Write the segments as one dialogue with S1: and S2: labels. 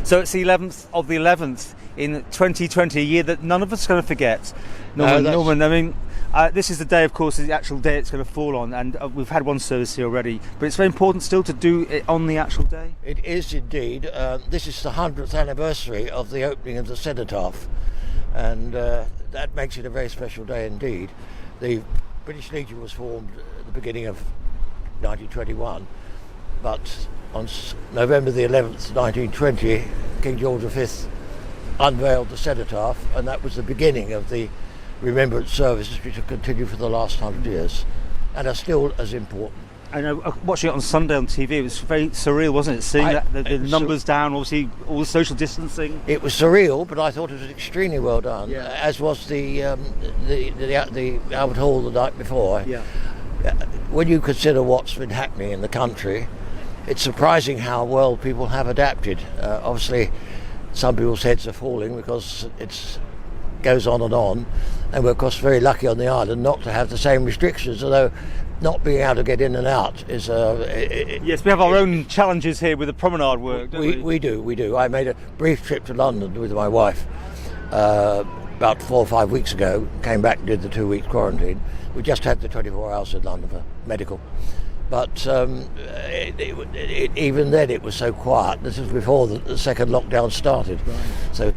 S1: So it's the 11th of the 11th in 2020, a year that none of us are going to forget. Norman, I mean, this is the day, of course, the actual day it's going to fall on, and we've had one service here already, but it's very important still to do it on the actual day.
S2: It is indeed. This is the 100th anniversary of the opening of the cenotaph, and that makes it a very special day indeed. The British Legion was formed at the beginning of 1921, but on November the 11th, 1920, King George V unveiled the cenotaph, and that was the beginning of the Remembrance services, which have continued for the last 100 years and are still as important.
S1: I know, watching it on Sunday on TV, it was very surreal, wasn't it? Seeing the numbers down, obviously all the social distancing.
S2: It was surreal, but I thought it was extremely well done, as was the Albert Hall the night before.
S1: Yeah.
S2: When you consider what's been happening in the country, it's surprising how well people have adapted. Obviously, some people's heads are falling because it goes on, and we're of course very lucky on the island not to have the same restrictions, although not being able to get in and out is
S1: yes, we have our own challenges here with the promenade work, don't we?
S2: We do. I made a brief trip to London with my wife about 4 or 5 weeks ago, came back and did the 2 week quarantine. We just had the 24 hours in London for medical, but even then it was so quiet. This was before the second lockdown started.
S1: Right.
S2: So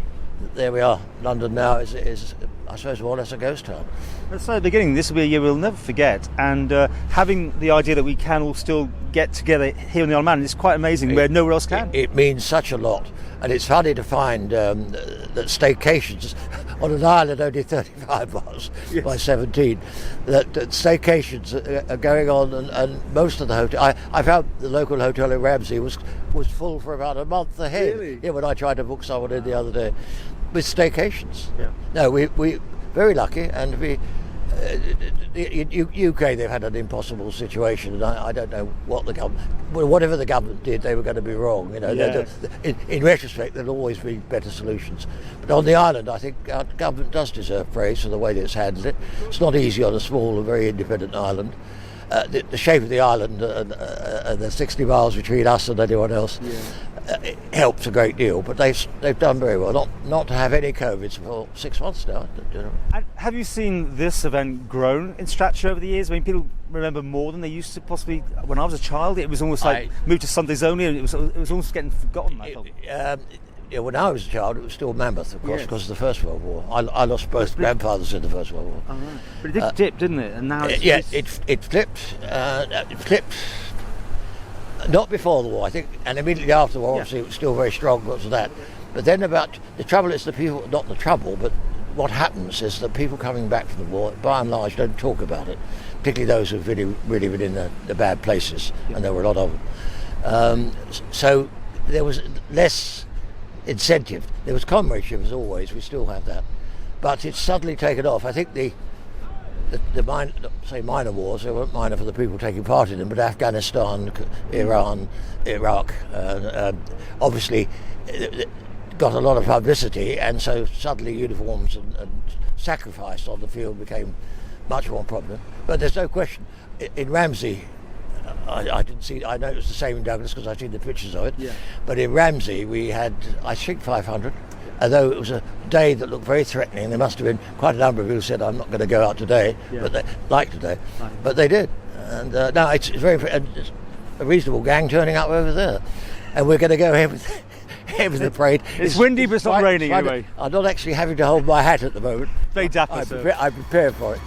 S2: there we are. London now is I suppose more or less a ghost town.
S1: Let's say at the beginning, this will be a year we'll never forget, and having the idea that we can all still get together here on the Isle of Man is quite amazing, where nowhere else can.
S2: It means such a lot, and it's funny to find that staycations on an island only 35 miles by 17, that staycations are going on, and most of the hotel. I found the local hotel in Ramsey was full for about a month ahead.
S1: Really?
S2: Yeah, when I tried to book someone in the other day with staycations.
S1: Yeah.
S2: No, we very lucky, and UK, they've had an impossible situation, and I don't know what the government, whatever the government did, they were going to be wrong. You know,
S1: Yes.
S2: in retrospect, there'll always be better solutions. But on the island, I think our government does deserve praise for the way that it's handled it. It's not easy on a small and very independent island. The shape of the island and the 60 miles between us and anyone else it helps a great deal, but they've done very well. Not to have any COVID for 6 months now.
S1: And have you seen this event grown in stature over the years? I mean, people remember more than they used to possibly. When I was a child, it was almost like moved to Sundays only, and it was almost getting forgotten, I felt.
S2: When I was a child, it was still mammoth, of course, because of the First World War. I lost both grandfathers in the First World War.
S1: Oh, right. But it did dip, didn't it? And now
S2: it flipped. It flipped. Not before the war, I think, and immediately after the war, obviously, it was still very strong because of that. But then about the trouble is the people, not the trouble, but what happens is that people coming back from the war, by and large, don't talk about it, particularly those who've really been in the bad places, and there were a lot of them. So there was less incentive. There was comradeship as always, we still have that. But it's suddenly taken off. I think the minor wars, they weren't minor for the people taking part in them, but Afghanistan, Iran, Iraq, obviously got a lot of publicity, and so suddenly uniforms and sacrifice on the field became much more prominent. But there's no question, in Ramsey, I didn't see. I know it was the same in Douglas because I've seen the pictures of it. Yeah. But in Ramsey we had, I think, 500. Although it was a day that looked very threatening, there must have been quite a number of people who said, "I'm not going to go out today," but they like today. Right. But they did, and now it's it's a reasonable gang turning up over there, and we're going to go ahead with the parade.
S1: It's windy, but it's not raining anyway.
S2: I'm not actually having to hold my hat at the moment.
S1: Very dapper,
S2: I'm prepared for it.